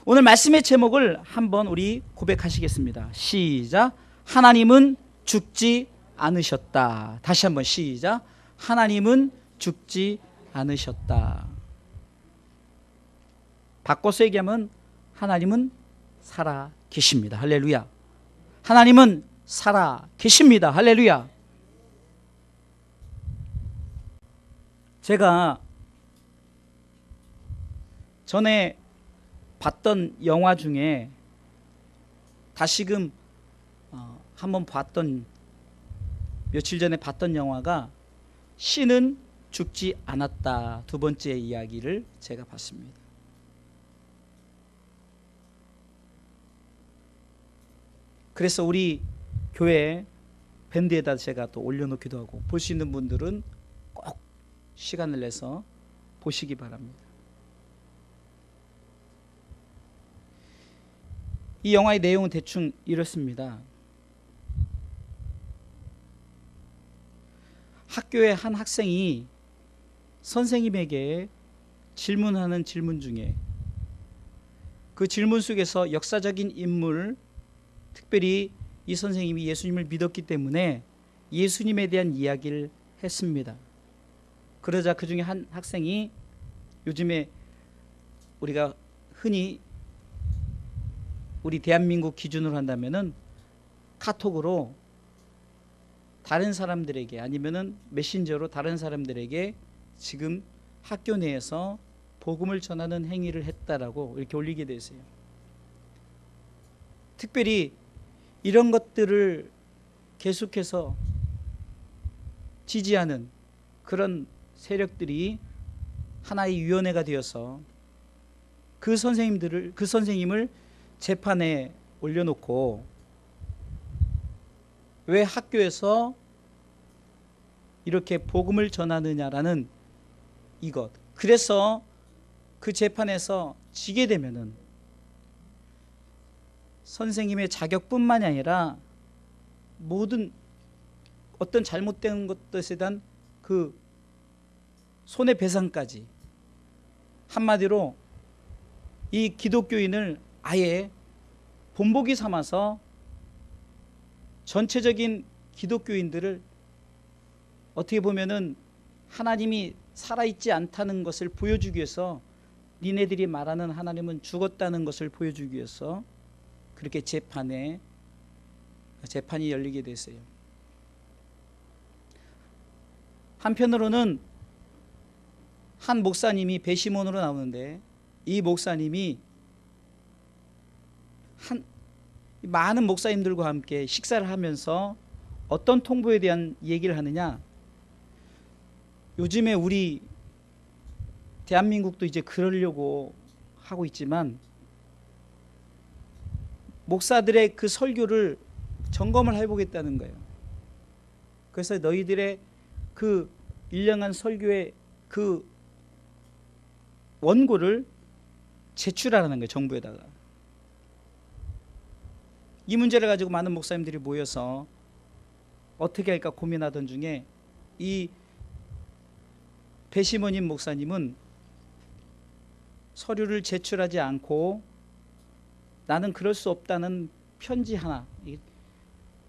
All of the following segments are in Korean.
오늘 말씀의 제목을 한번 우리 고백하시겠습니다. 시작. 하나님은 죽지 않으셨다. 다시 한번 시작. 하나님은 죽지 않으셨다. 바꿔서 얘기하면 하나님은 살아 계십니다. 할렐루야. 하나님은 살아 계십니다. 할렐루야. 제가 전에 봤던 영화 중에 다시금 한번 봤던, 며칠 전에 봤던 영화가 신은 죽지 않았다. 두 번째 이야기를 제가 봤습니다. 그래서 우리 교회 밴드에다 제가 또 올려놓기도 하고, 볼 수 있는 분들은 꼭 시간을 내서 보시기 바랍니다. 이 영화의 내용은 대충 이렇습니다. 학교의 한 학생이 선생님에게 질문하는 질문 중에 그 질문 속에서 역사적인 인물, 특별히 이 선생님이 예수님을 믿었기 때문에 예수님에 대한 이야기를 했습니다. 그러자 그 중에 한 학생이, 요즘에 우리가 흔히 우리 대한민국 기준으로 한다면은 카톡으로 다른 사람들에게, 아니면은 메신저로 다른 사람들에게 지금 학교 내에서 복음을 전하는 행위를 했다라고 이렇게 올리게 되세요. 특별히 이런 것들을 계속해서 지지하는 그런 세력들이 하나의 위원회가 되어서 그 선생님을 재판에 올려놓고, 왜 학교에서 이렇게 복음을 전하느냐라는 이것. 그래서 그 재판에서 지게 되면은 선생님의 자격뿐만이 아니라 모든 어떤 잘못된 것에 대한 그 손해배상까지, 한마디로 이 기독교인을 아예 본보기 삼아서 전체적인 기독교인들을 어떻게 보면은 하나님이 살아있지 않다는 것을 보여주기 위해서, 니네들이 말하는 하나님은 죽었다는 것을 보여주기 위해서 그렇게 재판이 열리게 됐어요. 한편으로는 한 목사님이 배심원으로 나오는데, 이 목사님이 많은 목사님들과 함께 식사를 하면서 어떤 통보에 대한 얘기를 하느냐, 요즘에 우리 대한민국도 이제 그러려고 하고 있지만 목사들의 그 설교를 점검을 해보겠다는 거예요. 그래서 너희들의 그 일령한 설교의 그 원고를 제출하라는 거예요, 정부에다가. 이 문제를 가지고 많은 목사님들이 모여서 어떻게 할까 고민하던 중에, 이 배심원인 목사님은 서류를 제출하지 않고 나는 그럴 수 없다는 편지 하나,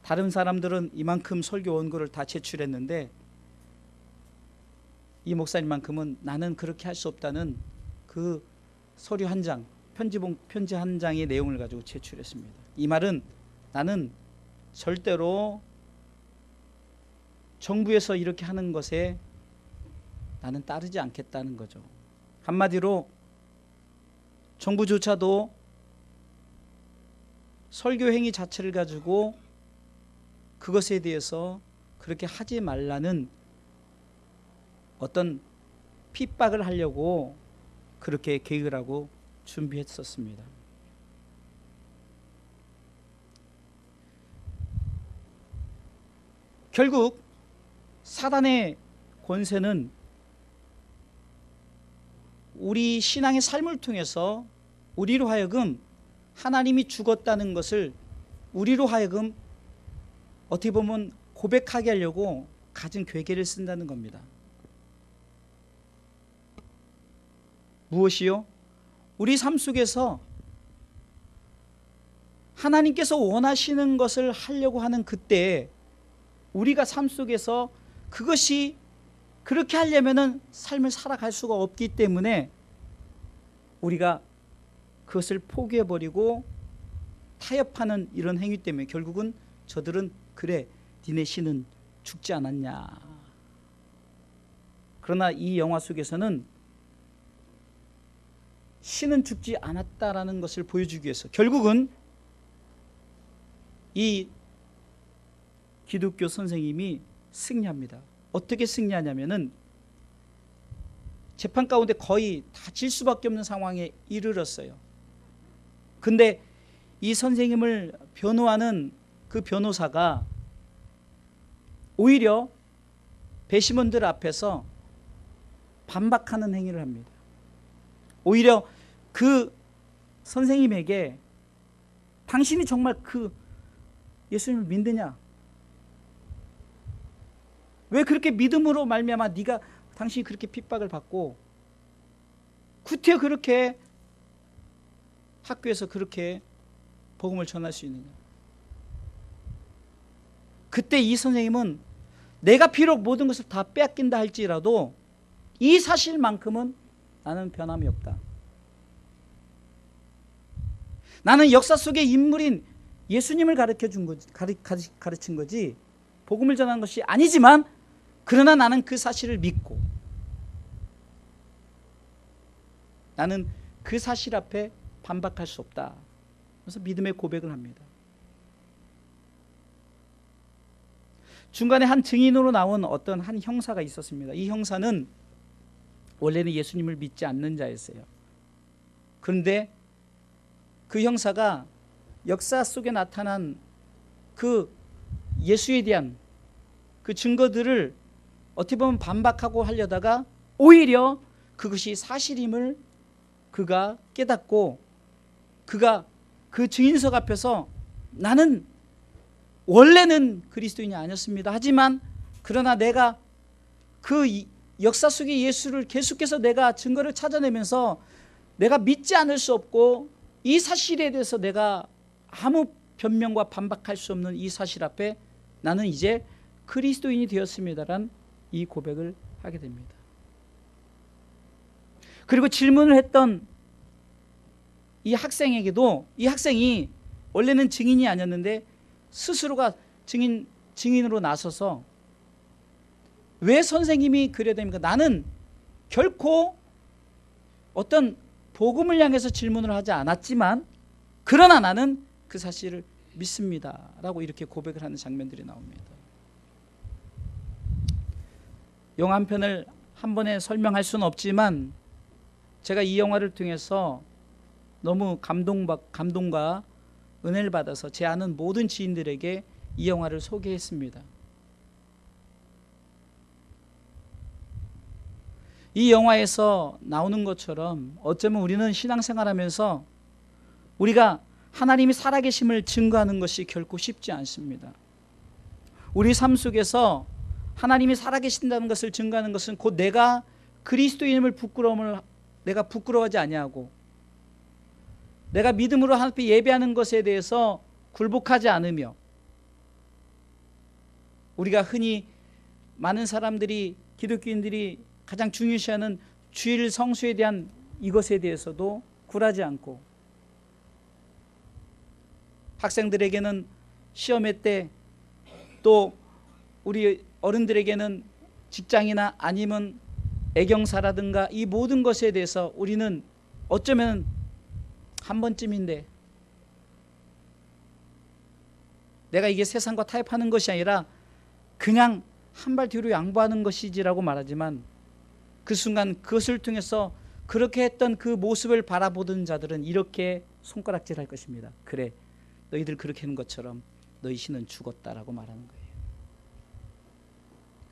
다른 사람들은 이만큼 설교 원고를 다 제출했는데 이 목사님만큼은 나는 그렇게 할 수 없다는 그 서류 한 장, 편지 한 장의 내용을 가지고 제출했습니다. 이 말은 나는 절대로 정부에서 이렇게 하는 것에 나는 따르지 않겠다는 거죠. 한마디로 정부조차도 설교 행위 자체를 가지고 그것에 대해서 그렇게 하지 말라는 어떤 핍박을 하려고 그렇게 계획을 하고 준비했었습니다. 결국 사단의 권세는 우리 신앙의 삶을 통해서 우리로 하여금 하나님이 죽었다는 것을 우리로 하여금 어떻게 보면 고백하게 하려고 가진 괴계를 쓴다는 겁니다. 무엇이요? 우리 삶 속에서 하나님께서 원하시는 것을 하려고 하는 그때 우리가 삶 속에서 그것이 그렇게 하려면은 삶을 살아갈 수가 없기 때문에 우리가 그것을 포기해버리고 타협하는 이런 행위 때문에 결국은 저들은 그래 니네 신은 죽지 않았냐. 그러나 이 영화 속에서는 신은 죽지 않았다라는 것을 보여주기 위해서 결국은 이 기독교 선생님이 승리합니다. 어떻게 승리하냐면은 재판 가운데 거의 다 질 수밖에 없는 상황에 이르렀어요. 근데 이 선생님을 변호하는 그 변호사가 오히려 배심원들 앞에서 반박하는 행위를 합니다. 오히려 그 선생님에게 당신이 정말 그 예수님을 믿느냐? 왜 그렇게 믿음으로 말미암아 당신이 그렇게 핍박을 받고 구태여 그렇게 학교에서 그렇게 복음을 전할 수 있느냐? 그때 이 선생님은 내가 비록 모든 것을 다 빼앗긴다 할지라도 이 사실만큼은 나는 변함이 없다. 나는 역사 속의 인물인 예수님을 가르친 거지 복음을 전한 것이 아니지만 그러나 나는 그 사실을 믿고 나는 그 사실 앞에 반박할 수 없다. 그래서 믿음의 고백을 합니다. 중간에 한 증인으로 나온 어떤 한 형사가 있었습니다. 이 형사는 원래는 예수님을 믿지 않는 자였어요. 그런데 그 형사가 역사 속에 나타난 그 예수에 대한 그 증거들을 어떻게 보면 반박하고 하려다가 오히려 그것이 사실임을 그가 깨닫고 그가 그 증인석 앞에서 나는 원래는 그리스도인이 아니었습니다. 하지만 그러나 내가 그 역사 속의 예수를 계속해서 내가 증거를 찾아내면서 내가 믿지 않을 수 없고 이 사실에 대해서 내가 아무 변명과 반박할 수 없는 이 사실 앞에 나는 이제 그리스도인이 되었습니다라는 이 고백을 하게 됩니다. 그리고 질문을 했던 이 학생에게도 이 학생이 원래는 증인이 아니었는데 스스로가 증인으로 나서서 왜 선생님이 그래야 됩니까? 나는 결코 어떤 복음을 향해서 질문을 하지 않았지만 그러나 나는 그 사실을 믿습니다 라고 이렇게 고백을 하는 장면들이 나옵니다. 영화 한 편을 한 번에 설명할 수는 없지만 제가 이 영화를 통해서 너무 감동과 은혜를 받아서 제 아는 모든 지인들에게 이 영화를 소개했습니다. 이 영화에서 나오는 것처럼 어쩌면 우리는 신앙생활하면서 우리가 하나님이 살아계심을 증거하는 것이 결코 쉽지 않습니다. 우리 삶 속에서 하나님이 살아계신다는 것을 증거하는 것은 곧 내가 그리스도인임을 내가 부끄러워하지 아니하고 내가 믿음으로 하나님 앞에 예배하는 것에 대해서 굴복하지 않으며 우리가 흔히 많은 사람들이 기독교인들이 가장 중요시하는 주일 성수에 대한 이것에 대해서도 굴하지 않고 학생들에게는 시험회 때 또 우리 어른들에게는 직장이나 아니면 애경사라든가 이 모든 것에 대해서 우리는 어쩌면 한 번쯤인데 내가 이게 세상과 타협하는 것이 아니라 그냥 한 발 뒤로 양보하는 것이지라고 말하지만 그 순간 그것을 통해서 그렇게 했던 그 모습을 바라보던 자들은 이렇게 손가락질할 것입니다. 그래 너희들 그렇게 하는 것처럼 너희 신은 죽었다라고 말하는 거예요.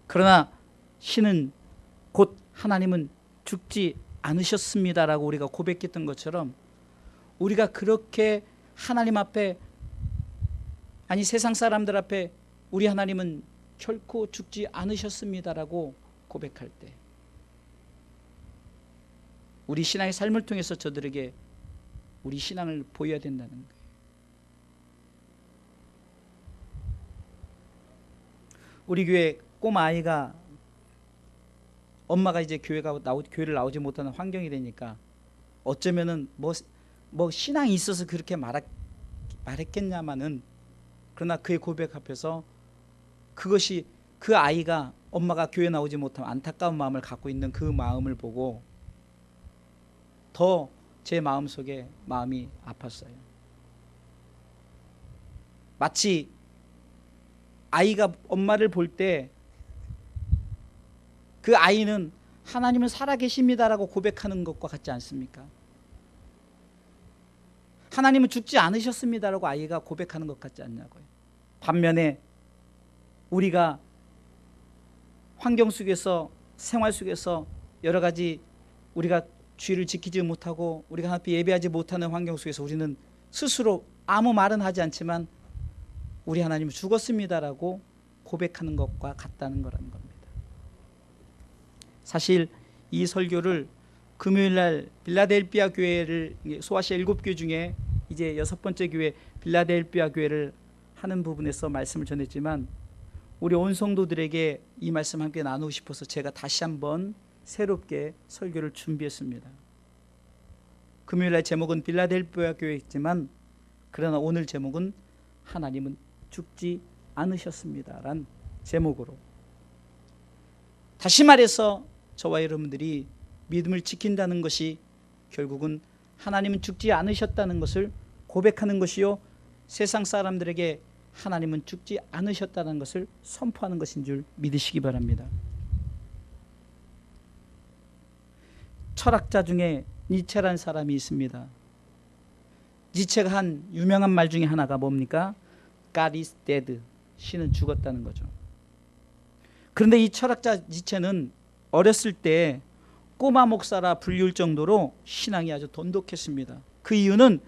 그러나 신은 곧 하나님은 죽지 않으셨습니다라고 우리가 고백했던 것처럼 우리가 그렇게 하나님 앞에 아니 세상 사람들 앞에 우리 하나님은 결코 죽지 않으셨습니다라고 고백할 때 우리 신앙의 삶을 통해서 저들에게 우리 신앙을 보여야 된다는 거예요. 우리 교회 꼬마 아이가 엄마가 이제 교회를 나오지 못하는 환경이 되니까 어쩌면은 뭐 신앙이 있어서 그렇게 말했겠냐마는, 그러나 그의 고백 앞에서 그것이 그 아이가 엄마가 교회 나오지 못하면 안타까운 마음을 갖고 있는 그 마음을 보고 더 제 마음속에 마음이 아팠어요. 마치 아이가 엄마를 볼 때 그 아이는 하나님은 살아계십니다라고 고백하는 것과 같지 않습니까? 하나님은 죽지 않으셨습니다라고 아이가 고백하는 것 같지 않냐고요. 반면에 우리가 환경 속에서, 생활 속에서 여러 가지 우리가 주의를 지키지 못하고 우리가 하나님 앞에 예배하지 못하는 환경 속에서 우리는 스스로 아무 말은 하지 않지만 우리 하나님은 죽었습니다라고 고백하는 것과 같다는 거라는 겁니다. 사실 이 설교를 금요일날 빌라델피아 교회를, 소아시아 7교회 중에 이제 6번째 교회 빌라델피아 교회를 하는 부분에서 말씀을 전했지만, 우리 온 성도들에게 이 말씀 함께 나누고 싶어서 제가 다시 한번 새롭게 설교를 준비했습니다. 금요일날 제목은 빌라델피아 교회였지만, 그러나 오늘 제목은 하나님은 죽지 않으셨습니다란 제목으로, 다시 말해서 저와 여러분들이 믿음을 지킨다는 것이 결국은 하나님은 죽지 않으셨다는 것을 고백하는 것이요, 세상 사람들에게 하나님은 죽지 않으셨다는 것을 선포하는 것인 줄 믿으시기 바랍니다. 철학자 중에 니체라는 사람이 있습니다. 니체가 한 유명한 말 중에 하나가 뭡니까? God is dead. 신은 죽었다는 거죠. 그런데 이 철학자 니체는 어렸을 때 꼬마 목사라 불리울 정도로 신앙이 아주 돈독했습니다. 그 이유는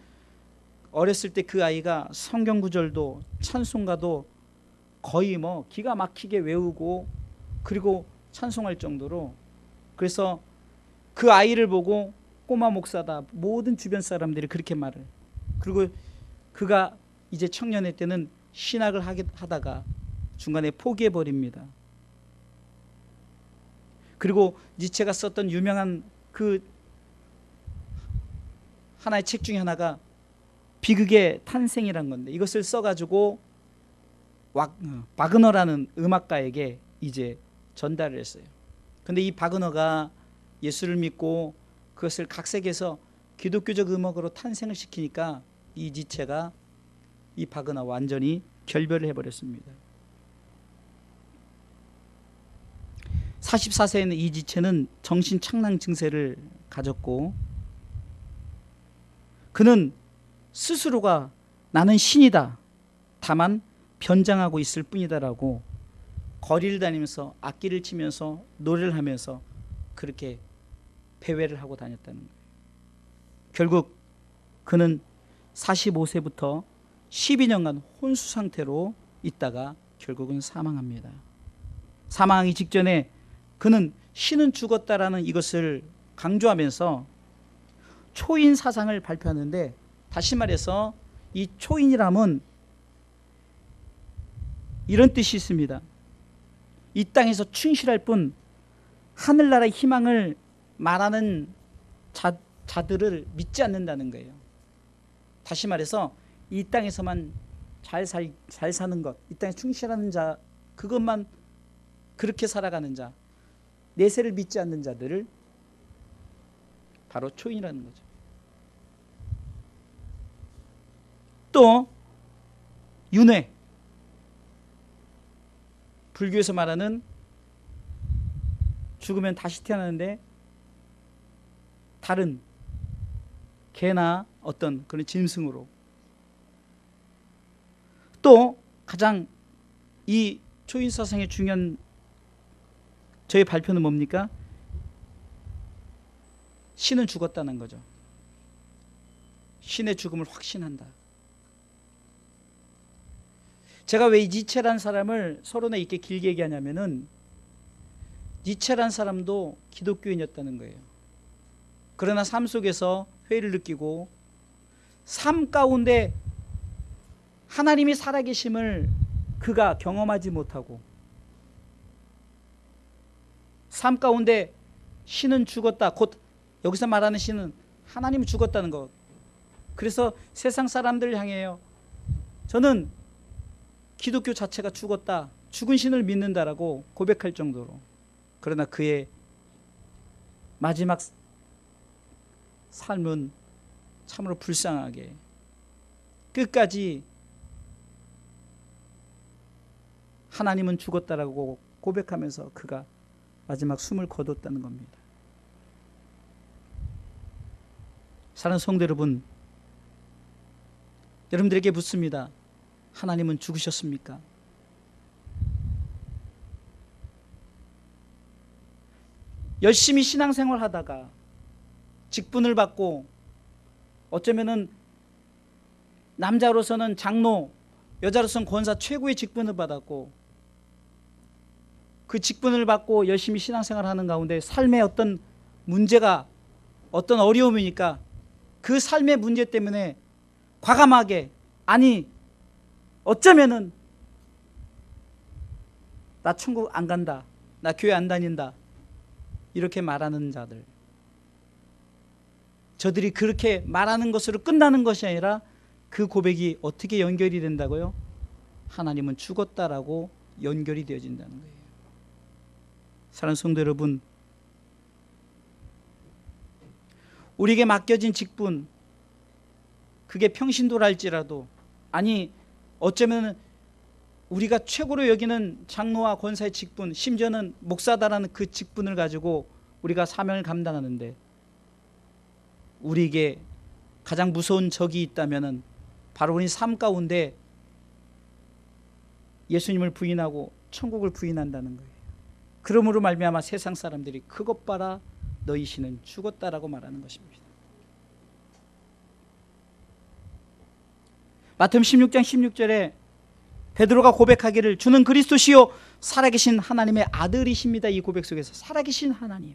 어렸을 때 그 아이가 성경 구절도 찬송가도 거의 뭐 기가 막히게 외우고 그리고 찬송할 정도로, 그래서 그 아이를 보고 꼬마 목사다 모든 주변 사람들이 그렇게 말을, 그리고 그가 이제 청년의 때는 신학을 하다가 중간에 포기해버립니다. 그리고 니체가 썼던 유명한 그 하나의 책 중에 하나가 비극의 탄생이란 건데, 이것을 써가지고 바그너라는 음악가에게 이제 전달을 했어요. 근데 이 바그너가 예수를 믿고 그것을 각색해서 기독교적 음악으로 탄생을 시키니까 이 니체가 이 바그너와 완전히 결별을 해버렸습니다. 44세에는 이 니체는 정신착랑 증세를 가졌고, 그는 스스로가 나는 신이다, 다만 변장하고 있을 뿐이다라고 거리를 다니면서 악기를 치면서 노래를 하면서 그렇게 배회를 하고 다녔다는 거예요. 결국 그는 45세부터 12년간 혼수 상태로 있다가 결국은 사망합니다. 사망하기 직전에 그는 신은 죽었다라는 이것을 강조하면서 초인 사상을 발표하는데, 다시 말해서 이 초인이라면 이런 뜻이 있습니다. 이 땅에서 충실할 뿐 하늘나라의 희망을 말하는 자들을 믿지 않는다는 거예요. 다시 말해서 이 땅에서만 잘 사는 것, 이 땅에 충실하는 자, 그것만 그렇게 살아가는 자, 내세를 믿지 않는 자들을 바로 초인이라는 거죠. 또 윤회, 불교에서 말하는 죽으면 다시 태어나는데 다른 개나 어떤 그런 짐승으로, 또 가장 이 초인사상의 중요한 저의 발표는 뭡니까? 신은 죽었다는 거죠. 신의 죽음을 확신한다. 제가 왜 이 니체라는 사람을 서론에 이렇게 길게 얘기하냐면은, 니체라는 사람도 기독교인이었다는 거예요. 그러나 삶 속에서 회의를 느끼고 삶 가운데 하나님이 살아계심을 그가 경험하지 못하고 삶 가운데 신은 죽었다. 곧 여기서 말하는 신은 하나님은 죽었다는 것. 그래서 세상 사람들을 향해요. 저는 기독교 자체가 죽었다. 죽은 신을 믿는다라고 고백할 정도로. 그러나 그의 마지막 삶은 참으로 불쌍하게 끝까지 하나님은 죽었다라고 고백하면서 그가 마지막 숨을 거뒀다는 겁니다. 사랑하는 성도 여러분, 여러분들에게 묻습니다. 하나님은 죽으셨습니까? 열심히 신앙생활 하다가 직분을 받고 어쩌면은 남자로서는 장로, 여자로서는 권사 최고의 직분을 받았고 그 직분을 받고 열심히 신앙생활 하는 가운데 삶에 어떤 문제가 어떤 어려움이니까 그 삶의 문제 때문에 과감하게 아니 어쩌면은 나 천국 안 간다, 나 교회 안 다닌다 이렇게 말하는 자들, 저들이 그렇게 말하는 것으로 끝나는 것이 아니라 그 고백이 어떻게 연결이 된다고요? 하나님은 죽었다라고 연결이 되어진다는 거예요. 사랑하는 성도 여러분, 우리에게 맡겨진 직분, 그게 평신도랄지라도 아니 어쩌면 우리가 최고로 여기는 장로와 권사의 직분, 심지어는 목사다라는 그 직분을 가지고 우리가 사명을 감당하는데 우리에게 가장 무서운 적이 있다면 바로 우리 삶 가운데 예수님을 부인하고 천국을 부인한다는 거예요. 그러므로 말미암아 세상 사람들이 그것 봐라 너희 신은 죽었다라고 말하는 것입니다. 마태복음 16장 16절에 베드로가 고백하기를 주는 그리스도시요 살아계신 하나님의 아들이십니다. 이 고백 속에서 살아계신 하나님,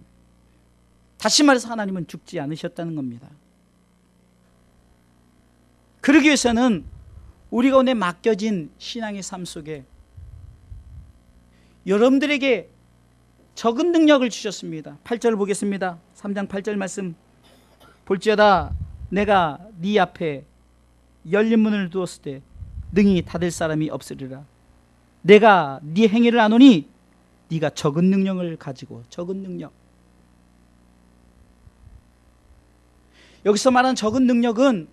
다시 말해서 하나님은 죽지 않으셨다는 겁니다. 그러기 위해서는 우리 가운데 맡겨진 신앙의 삶 속에 여러분들에게 적은 능력을 주셨습니다. 8절을 보겠습니다. 3장 8절 말씀 볼지어다 내가 네 앞에 열린 문을 두었을 때 능히 닫을 사람이 없으리라. 내가 네 행위를 아노니 네가 적은 능력을 가지고, 적은 능력, 여기서 말하는 적은 능력은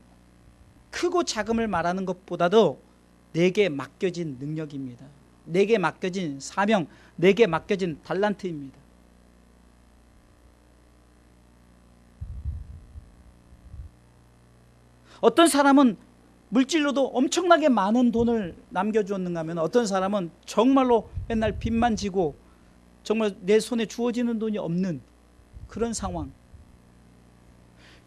크고 작음을 말하는 것보다도 내게 맡겨진 능력입니다. 내게 맡겨진 사명, 내게 맡겨진 달란트입니다. 어떤 사람은 물질로도 엄청나게 많은 돈을 남겨주었는가 하면 어떤 사람은 정말로 맨날 빚만 지고 정말 내 손에 주어지는 돈이 없는 그런 상황,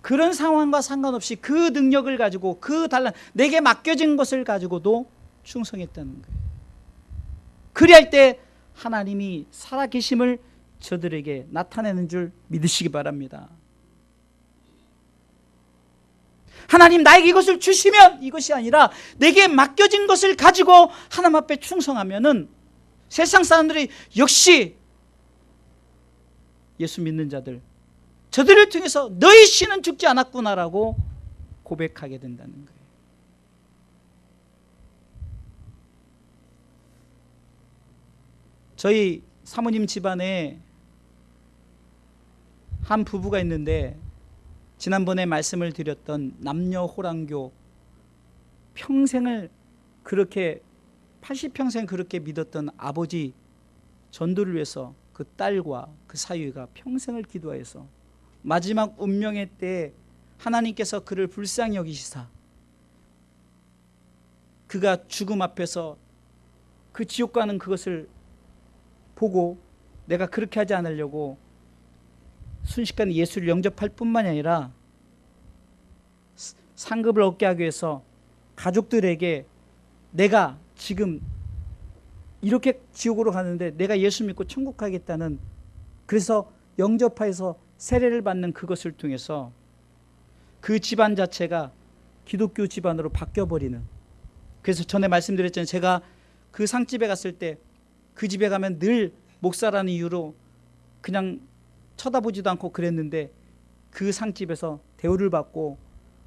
그런 상황과 상관없이 그 능력을 가지고 그 달란트, 내게 맡겨진 것을 가지고도 충성했다는 거예요. 그리할 때 하나님이 살아계심을 저들에게 나타내는 줄 믿으시기 바랍니다. 하나님 나에게 이것을 주시면 이것이 아니라 내게 맡겨진 것을 가지고 하나님 앞에 충성하면은 세상 사람들이 역시 예수 믿는 자들, 저들을 통해서 너희 신은 죽지 않았구나라고 고백하게 된다는 거예요. 저희 사모님 집안에 한 부부가 있는데 지난번에 말씀을 드렸던 남녀 호랑교, 평생을 그렇게 80평생 그렇게 믿었던 아버지 전도를 위해서 그 딸과 그 사위가 평생을 기도해서 마지막 운명의 때에 하나님께서 그를 불쌍히 여기시사 그가 죽음 앞에서 그 지옥 가는 그것을 보고 내가 그렇게 하지 않으려고 순식간에 예수를 영접할 뿐만이 아니라 상급을 얻게 하기 위해서 가족들에게 내가 지금 이렇게 지옥으로 가는데 내가 예수 믿고 천국 가겠다는, 그래서 영접하여서 세례를 받는 그것을 통해서 그 집안 자체가 기독교 집안으로 바뀌어버리는. 그래서 전에 말씀드렸잖아요. 제가 그 상집에 갔을 때 그 집에 가면 늘 목사라는 이유로 그냥 쳐다보지도 않고 그랬는데 그 상집에서 대우를 받고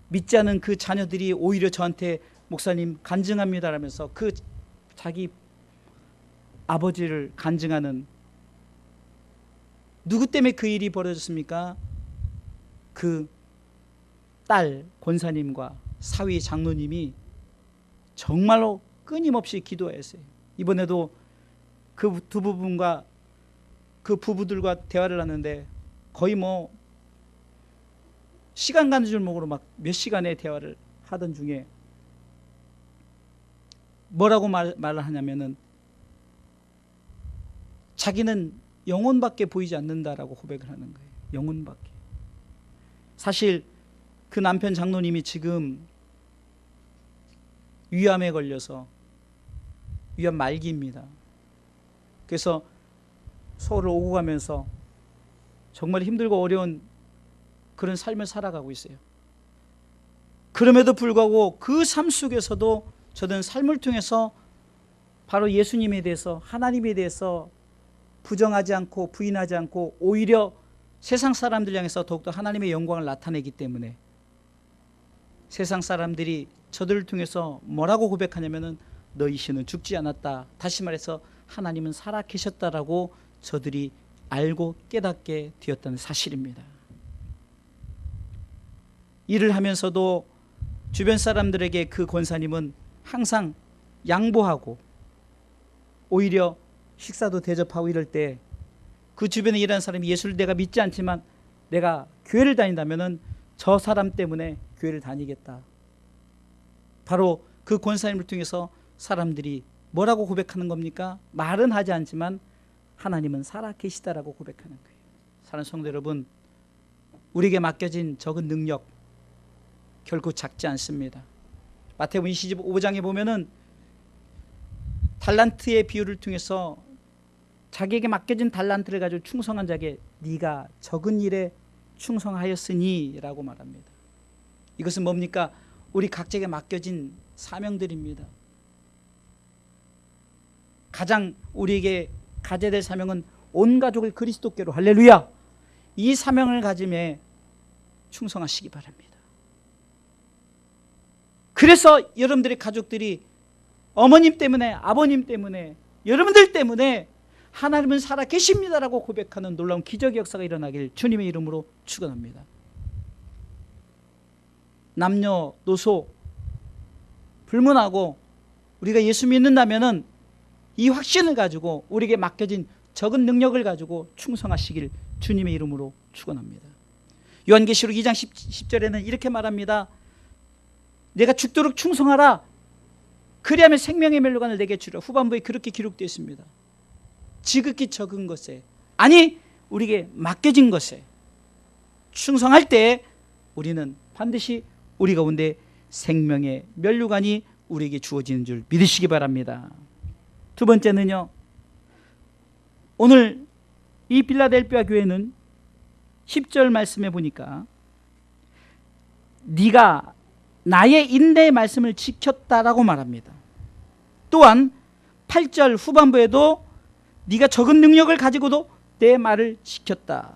믿지 않은 그 자녀들이 오히려 저한테 목사님 간증합니다 라면서 그 자기 아버지를 간증하는, 누구 때문에 그 일이 벌어졌습니까? 그 딸 권사님과 사위 장로님이 정말로 끊임없이 기도했어요. 이번에도 그 두 부분과 그 부부들과 대화를 하는데 거의 뭐 시간 가는 줄 모르고 막 몇 시간의 대화를 하던 중에 뭐라고 말을 하냐면은 자기는 영혼밖에 보이지 않는다라고 고백을 하는 거예요. 영혼밖에. 사실 그 남편 장로님이 지금 위암에 걸려서 위암 말기입니다. 그래서 서울을 오고 가면서 정말 힘들고 어려운 그런 삶을 살아가고 있어요. 그럼에도 불구하고 그 삶 속에서도 저는 삶을 통해서 바로 예수님에 대해서, 하나님에 대해서 부정하지 않고 부인하지 않고 오히려 세상 사람들 향해서 더욱더 하나님의 영광을 나타내기 때문에 세상 사람들이 저들을 통해서 뭐라고 고백하냐면은 너희 신은 죽지 않았다. 다시 말해서 하나님은 살아 계셨다라고 저들이 알고 깨닫게 되었다는 사실입니다. 일을 하면서도 주변 사람들에게 그 권사님은 항상 양보하고 오히려 식사도 대접하고 이럴 때 그 주변에 일하는 사람이 예수를 내가 믿지 않지만 내가 교회를 다닌다면은 저 사람 때문에 교회를 다니겠다. 바로 그 권사님을 통해서 사람들이 뭐라고 고백하는 겁니까? 말은 하지 않지만 하나님은 살아 계시다라고 고백하는 거예요. 사랑하는 성도 여러분, 우리에게 맡겨진 적은 능력 결코 작지 않습니다. 마태복음 25장에 보면은 달란트의 비유를 통해서 자기에게 맡겨진 달란트를 가지고 충성한 자에게 네가 적은 일에 충성하였으니 라고 말합니다. 이것은 뭡니까? 우리 각자에게 맡겨진 사명들입니다. 가장 우리에게 가져야 될 사명은 온 가족을 그리스도께로, 할렐루야, 이 사명을 가짐에 충성하시기 바랍니다. 그래서 여러분들의 가족들이 어머님 때문에, 아버님 때문에, 여러분들 때문에 하나님은 살아 계십니다라고 고백하는 놀라운 기적의 역사가 일어나길 주님의 이름으로 축원합니다. 남녀노소 불문하고 우리가 예수 믿는다면은 이 확신을 가지고 우리에게 맡겨진 적은 능력을 가지고 충성하시길 주님의 이름으로 축원합니다. 요한계시록 2장 10절에는 이렇게 말합니다. 내가 죽도록 충성하라. 그리하면 생명의 멸류관을 내게 주라. 후반부에 그렇게 기록되어 있습니다. 지극히 적은 것에, 아니 우리에게 맡겨진 것에 충성할 때 우리는 반드시 우리 가운데 생명의 멸류관이 우리에게 주어지는 줄 믿으시기 바랍니다. 두 번째는요, 오늘 이 빌라델피아 교회는 10절 말씀에 보니까 네가 나의 인내의 말씀을 지켰다라고 말합니다. 또한 8절 후반부에도 네가 적은 능력을 가지고도 내 말을 지켰다.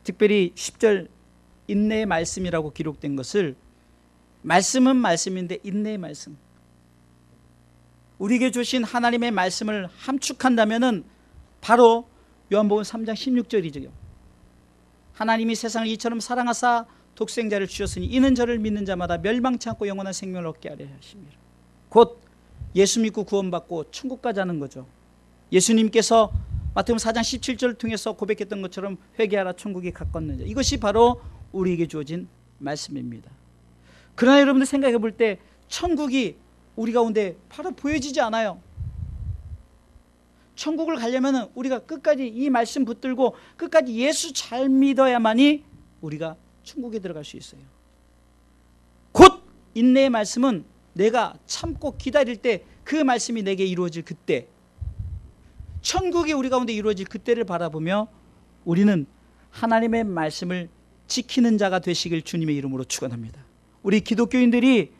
특별히 10절 인내의 말씀이라고 기록된 것을, 말씀은 말씀인데 인내의 말씀, 우리에게 주신 하나님의 말씀을 함축한다면은 바로 요한복음 3장 16절이죠. 하나님이 세상을 이처럼 사랑하사 독생자를 주셨으니 이는 저를 믿는 자마다 멸망치 않고 영원한 생명을 얻게 하려 하심이라. 곧 예수 믿고 구원받고 천국 가자는 거죠. 예수님께서 마태복음 4장 17절을 통해서 고백했던 것처럼 회개하라 천국이 가깝느니라. 이것이 바로 우리에게 주어진 말씀입니다. 그러나 여러분들 생각해 볼 때 천국이 우리 가운데 바로 보여지지 않아요. 천국을 가려면 우리가 끝까지 이 말씀 붙들고 끝까지 예수 잘 믿어야만이 우리가 천국에 들어갈 수 있어요. 곧 인내의 말씀은 내가 참고 기다릴 때 그 말씀이 내게 이루어질 그때, 천국이 우리 가운데 이루어질 그때를 바라보며 우리는 하나님의 말씀을 지키는 자가 되시길 주님의 이름으로 축원합니다. 우리 기독교인들이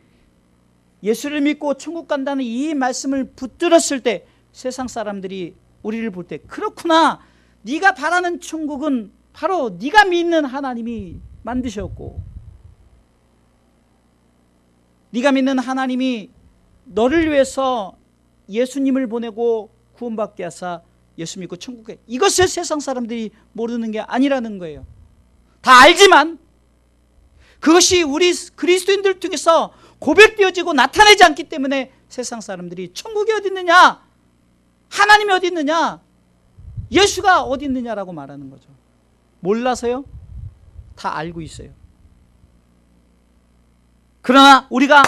예수를 믿고 천국 간다는 이 말씀을 붙들었을 때 세상 사람들이 우리를 볼 때 그렇구나, 네가 바라는 천국은 바로 네가 믿는 하나님이 만드셨고, 네가 믿는 하나님이 너를 위해서 예수님을 보내고 구원받게 하사 예수 믿고 천국에, 이것을 세상 사람들이 모르는 게 아니라는 거예요. 다 알지만 그것이 우리 그리스도인들 통해서 고백되어지고 나타내지 않기 때문에 세상 사람들이 천국이 어디 있느냐, 하나님이 어디 있느냐, 예수가 어디 있느냐라고 말하는 거죠. 몰라서요? 다 알고 있어요. 그러나 우리가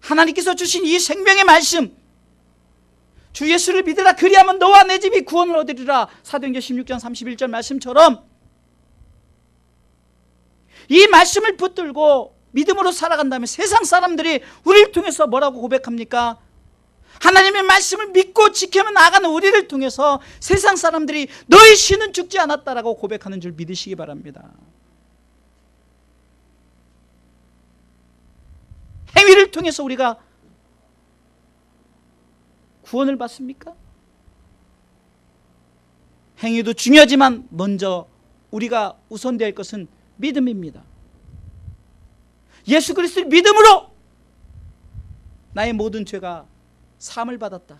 하나님께서 주신 이 생명의 말씀, 주 예수를 믿으라 그리하면 너와 내 집이 구원을 얻으리라, 사도행전 16장 31절 말씀처럼 이 말씀을 붙들고 믿음으로 살아간다면 세상 사람들이 우리를 통해서 뭐라고 고백합니까? 하나님의 말씀을 믿고 지켜 나가는 우리를 통해서 세상 사람들이 너희 신은 죽지 않았다라고 고백하는 줄 믿으시기 바랍니다. 행위를 통해서 우리가 구원을 받습니까? 행위도 중요하지만 먼저 우리가 우선되어야 할 것은 믿음입니다. 예수 그리스도의 믿음으로 나의 모든 죄가 사함을 받았다.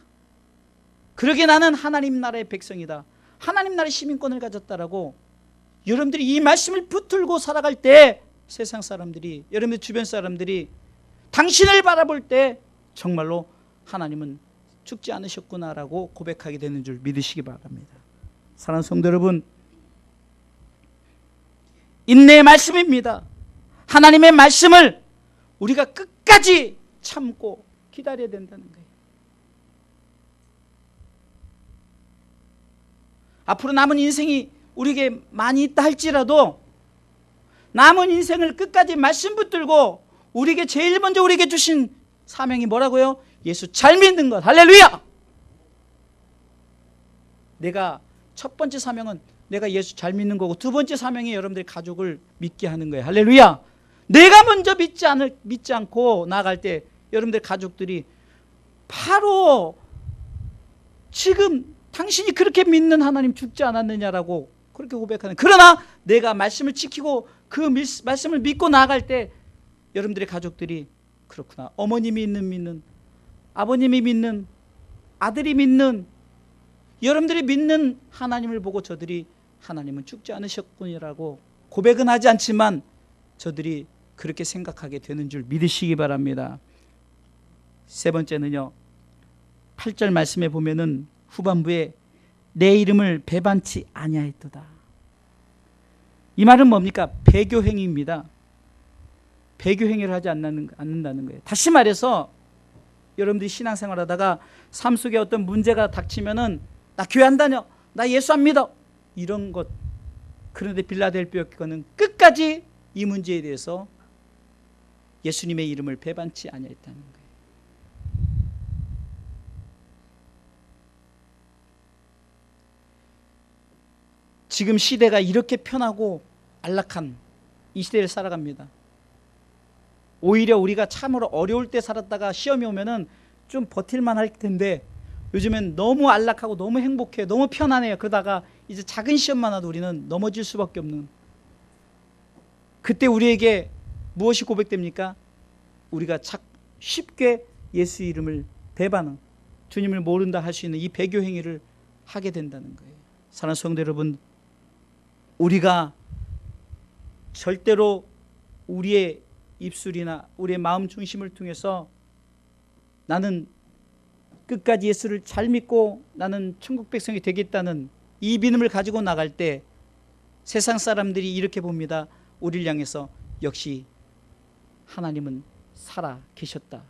그러게 나는 하나님 나라의 백성이다, 하나님 나라의 시민권을 가졌다라고 여러분들이 이 말씀을 붙들고 살아갈 때 세상 사람들이, 여러분들 주변 사람들이 당신을 바라볼 때 정말로 하나님은 죽지 않으셨구나라고 고백하게 되는 줄 믿으시기 바랍니다. 사랑하는 성도 여러분, 인내의 말씀입니다. 하나님의 말씀을 우리가 끝까지 참고 기다려야 된다는 거예요. 앞으로 남은 인생이 우리에게 많이 있다 할지라도 남은 인생을 끝까지 말씀 붙들고 우리에게 제일 먼저 우리에게 주신 사명이 뭐라고요? 예수 잘 믿는 것. 할렐루야! 내가 첫 번째 사명은 내가 예수 잘 믿는 거고, 두 번째 사명이 여러분들의 가족을 믿게 하는 거예요. 할렐루야! 내가 먼저 믿지 않고 나아갈 때 여러분들 가족들이 바로 지금 당신이 그렇게 믿는 하나님 죽지 않았느냐라고 그렇게 고백하는, 그러나 내가 말씀을 지키고 그 말씀을 믿고 나아갈 때 여러분들의 가족들이 그렇구나, 어머님이 믿는, 아버님이 믿는, 아들이 믿는, 여러분들이 믿는 하나님을 보고 저들이 하나님은 죽지 않으셨군이라고 고백은 하지 않지만 저들이 그렇게 생각하게 되는 줄 믿으시기 바랍니다. 세 번째는요, 8절 말씀에 보면은 후반부에 내 이름을 배반치 아니하였도다. 이 말은 뭡니까? 배교행위입니다. 배교행위를 하지 않는다는 거예요. 다시 말해서 여러분들이 신앙생활 하다가 삶 속에 어떤 문제가 닥치면은 나 교회 안 다녀, 나 예수 안 믿어, 이런 것. 그런데 빌라델비아 교회는 끝까지 이 문제에 대해서 예수님의 이름을 배반치 아니했다는 거예요. 지금 시대가 이렇게 편하고 안락한 이 시대를 살아갑니다. 오히려 우리가 참으로 어려울 때 살았다가 시험이 오면은 좀 버틸만 할 텐데 요즘엔 너무 안락하고 너무 행복해요. 너무 편안해요. 그러다가 이제 작은 시험만 와도 우리는 넘어질 수밖에 없는, 그때 우리에게 무엇이 고백됩니까? 우리가 쉽게 예수 이름을 배반하는, 주님을 모른다 할 수 있는 이 배교 행위를 하게 된다는 거예요. 사랑하는 성도 여러분, 우리가 절대로 우리의 입술이나 우리의 마음 중심을 통해서 나는 끝까지 예수를 잘 믿고 나는 천국 백성이 되겠다는 이 믿음을 가지고 나갈 때 세상 사람들이 이렇게 봅니다. 우리를 향해서 역시 하나님은 살아 계셨다.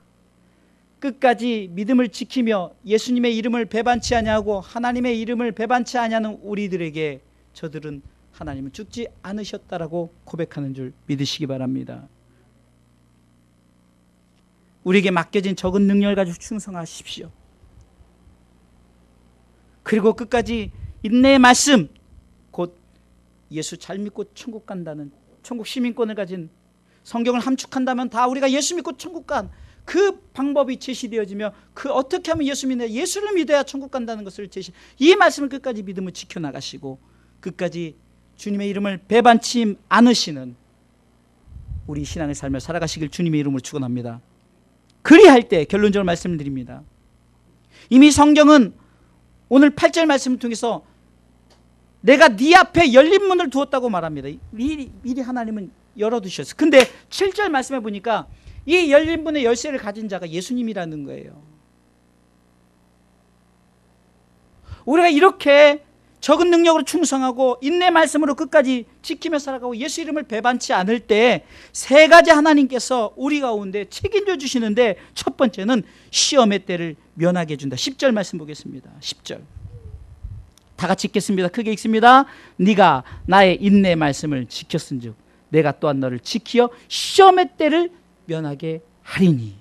끝까지 믿음을 지키며 예수님의 이름을 배반치 아니하고 하나님의 이름을 배반치 아니하는 우리들에게 저들은 하나님은 죽지 않으셨다라고 고백하는 줄 믿으시기 바랍니다. 우리에게 맡겨진 적은 능력을 가지고 충성하십시오. 그리고 끝까지 인내의 말씀, 곧 예수 잘 믿고 천국 간다는 천국 시민권을 가진, 성경을 함축한다면 다 우리가 예수 믿고 천국 간 그 방법이 제시되어지며 그 어떻게 하면 예수를 믿어야 천국 간다는 것을 이 말씀을 끝까지 믿음을 지켜나가시고 끝까지 주님의 이름을 배반치 않으시는 우리 신앙의 삶을 살아가시길 주님의 이름으로 축원합니다. 그리할 때 결론적으로 말씀드립니다. 이미 성경은 오늘 8절 말씀을 통해서 내가 네 앞에 열린 문을 두었다고 말합니다. 미리 하나님은 열어두셨어요. 근데 7절 말씀해 보니까 이 열린 문의 열쇠를 가진 자가 예수님이라는 거예요. 우리가 이렇게 적은 능력으로 충성하고 인내 말씀으로 끝까지 지키며 살아가고 예수 이름을 배반치 않을 때 세 가지 하나님께서 우리 가운데 책임져 주시는데, 첫 번째는 시험의 때를 면하게 해준다. 10절 말씀 보겠습니다. 10절 다 같이 읽겠습니다. 크게 읽습니다. 네가 나의 인내 말씀을 지켰은즉 내가 또한 너를 지키어 시험의 때를 면하게 하리니.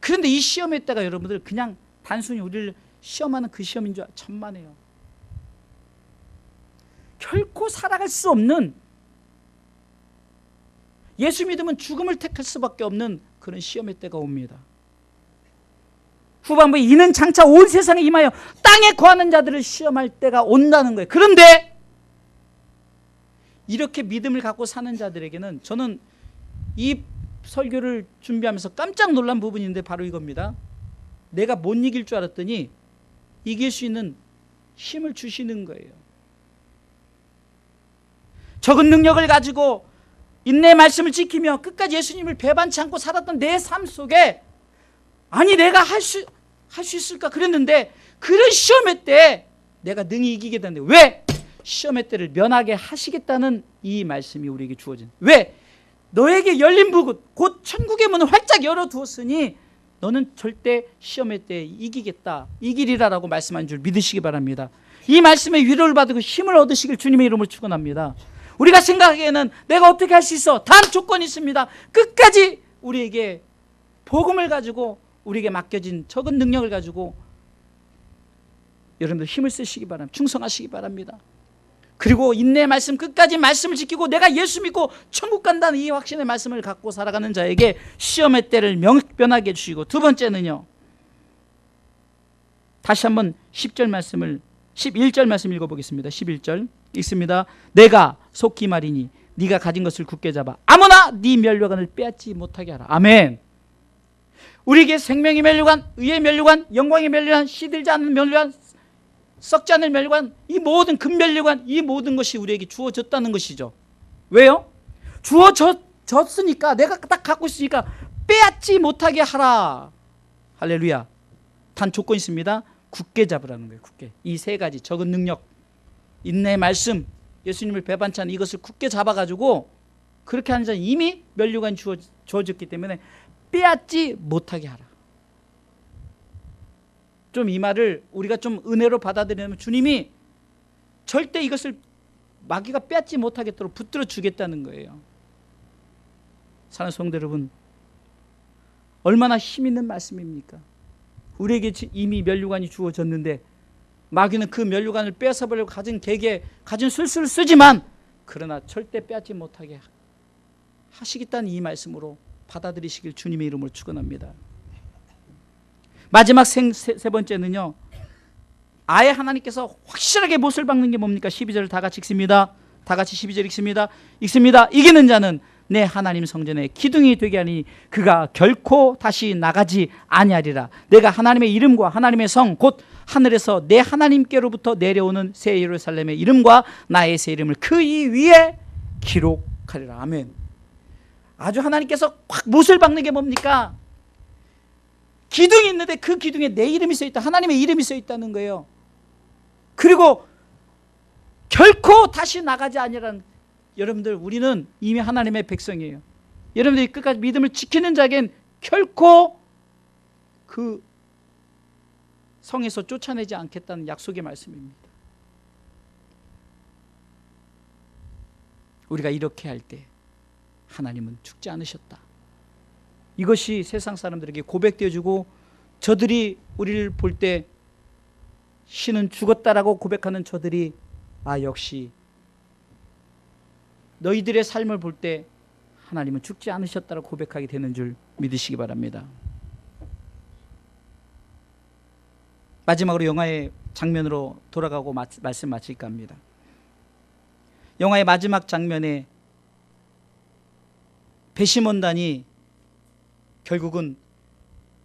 그런데 이 시험의 때가 여러분들 그냥 단순히 우리를 시험하는 그 시험인 줄 천만에요. 결코 살아갈 수 없는, 예수 믿으면 죽음을 택할 수밖에 없는 그런 시험의 때가 옵니다. 후반부에 이는 장차 온 세상에 임하여 땅에 거하는 자들을 시험할 때가 온다는 거예요. 그런데 이렇게 믿음을 갖고 사는 자들에게는, 저는 이 설교를 준비하면서 깜짝 놀란 부분인데 바로 이겁니다. 내가 못 이길 줄 알았더니 이길 수 있는 힘을 주시는 거예요. 적은 능력을 가지고 인내 말씀을 지키며 끝까지 예수님을 배반치 않고 살았던 내 삶 속에, 아니 내가 할 수 있을까 그랬는데, 그런 시험의 때 내가 능히 이기게 되는데, 왜? 시험의 때를 면하게 하시겠다는 이 말씀이 우리에게 주어진. 왜? 너에게 열린 문, 곧 천국의 문을 활짝 열어두었으니 너는 절대 시험의 때 이기리라라고 말씀한 줄 믿으시기 바랍니다. 이 말씀에 위로를 받고 힘을 얻으시길 주님의 이름으로 축원합니다. 우리가 생각하기에는 내가 어떻게 할 수 있어? 단 조건이 있습니다. 끝까지 우리에게 복음을 가지고, 우리에게 맡겨진 적은 능력을 가지고 여러분들 힘을 쓰시기 바랍니다. 충성하시기 바랍니다. 그리고 인내의 말씀, 끝까지 말씀을 지키고 내가 예수 믿고 천국 간다는 이 확신의 말씀을 갖고 살아가는 자에게 시험의 때를 면하게 해주시고, 두 번째는요, 다시 한번 11절 말씀 읽어보겠습니다. 11절 읽습니다. 내가 속히 말이니 네가 가진 것을 굳게 잡아 아무나 네 면류관을 빼앗지 못하게 하라. 아멘. 우리에게 생명의 면류관, 의의 면류관, 영광의 면류관, 시들지 않는 면류관, 썩지 않을 면류관, 이 모든 금면류관, 이 모든 것이 우리에게 주어졌다는 것이죠. 왜요? 주어졌으니까, 내가 딱 갖고 있으니까 빼앗지 못하게 하라. 할렐루야. 단 조건이 있습니다. 굳게 잡으라는 거예요. 굳게. 이 세 가지, 적은 능력, 인내의 말씀, 예수님을 배반치 않은 이것을 굳게 잡아가지고, 그렇게 하는 자는 이미 면류관이 주어졌기 때문에 빼앗지 못하게 하라. 좀 이 말을 우리가 좀 은혜로 받아들이면, 주님이 절대 이것을 마귀가 빼앗지 못하겠도록 붙들어 주겠다는 거예요. 사랑하는 성도 여러분, 얼마나 힘 있는 말씀입니까? 우리에게 이미 면류관이 주어졌는데 마귀는 그 면류관을 뺏어버리려고 가진 계기에 가진 술수를 쓰지만, 그러나 절대 빼앗지 못하게 하시겠다는 이 말씀으로 받아들이시길 주님의 이름으로 축원합니다. 마지막 세 번째는요, 아예 하나님께서 확실하게 못을 박는 게 뭡니까? 12절 다 같이 읽습니다. 다 같이 12절 읽습니다. 이기는 자는 내 하나님 성전에 기둥이 되게 하니 그가 결코 다시 나가지 아니하리라. 내가 하나님의 이름과 하나님의 성, 곧 하늘에서 내 하나님께로부터 내려오는 새 예루살렘의 이름과 나의 새 이름을 그 이 위에 기록하리라. 아멘. 아주 하나님께서 확 못을 박는 게 뭡니까? 기둥이 있는데 그 기둥에 내 이름이 써 있다, 하나님의 이름이 써 있다는 거예요. 그리고 결코 다시 나가지 아니라는, 여러분들 우리는 이미 하나님의 백성이에요. 여러분들이 끝까지 믿음을 지키는 자에겐 결코 그 성에서 쫓아내지 않겠다는 약속의 말씀입니다. 우리가 이렇게 할 때 하나님은 죽지 않으셨다. 이것이 세상 사람들에게 고백되어지고, 저들이 우리를 볼 때 신은 죽었다라고 고백하는 저들이, 아 역시 너희들의 삶을 볼 때 하나님은 죽지 않으셨다고 고백하게 되는 줄 믿으시기 바랍니다. 마지막으로 영화의 장면으로 돌아가고 말씀 마칠까 합니다. 영화의 마지막 장면에 배심원단이 결국은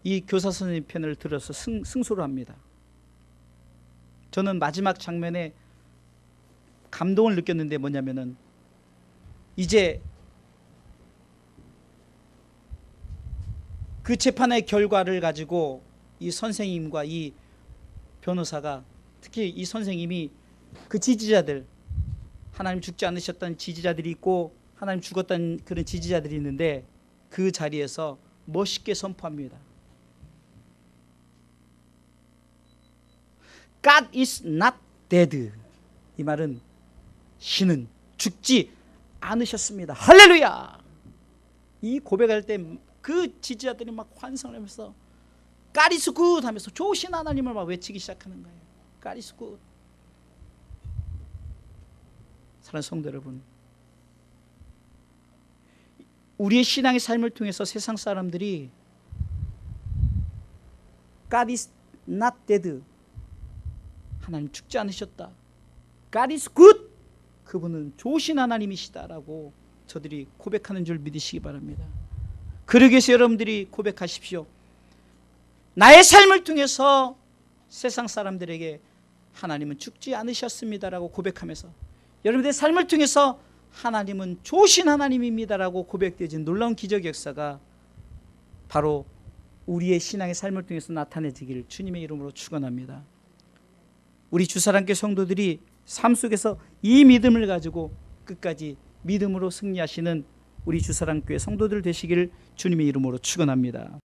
이 교사 선생님 편을 들어서 승소를 합니다. 저는 마지막 장면에 감동을 느꼈는데 뭐냐면은 이제 그 재판의 결과를 가지고 이 선생님과 이 변호사가, 특히 이 선생님이 그 지지자들, 하나님 죽지 않으셨다는 지지자들이 있고 하나님 죽었다는 그런 지지자들이 있는데 그 자리에서 멋있게 선포합니다. God is not dead. 이 말은 신은 죽지 않으셨습니다. 할렐루야. 이 고백할 때 그 지지자들이 막 환성을 하면서 God is good 하면서 좋으신 하나님을 막 외치기 시작하는 거예요. God is good. 사랑하는 성도 여러분, 우리의 신앙의 삶을 통해서 세상 사람들이 God is not dead, 하나님 죽지 않으셨다, God is good, 그분은 좋으신 하나님이시다라고 저들이 고백하는 줄 믿으시기 바랍니다. 그러기 위해서 여러분들이 고백하십시오. 나의 삶을 통해서 세상 사람들에게 하나님은 죽지 않으셨습니다라고 고백하면서 여러분들의 삶을 통해서 하나님은 좋으신 하나님입니다라고 고백되어진 놀라운 기적 역사가 바로 우리의 신앙의 삶을 통해서 나타내지기를 주님의 이름으로 축원합니다. 우리 주사랑교회 성도들이 삶 속에서 이 믿음을 가지고 끝까지 믿음으로 승리하시는 우리 주사랑교회 성도들 되시기를 주님의 이름으로 축원합니다.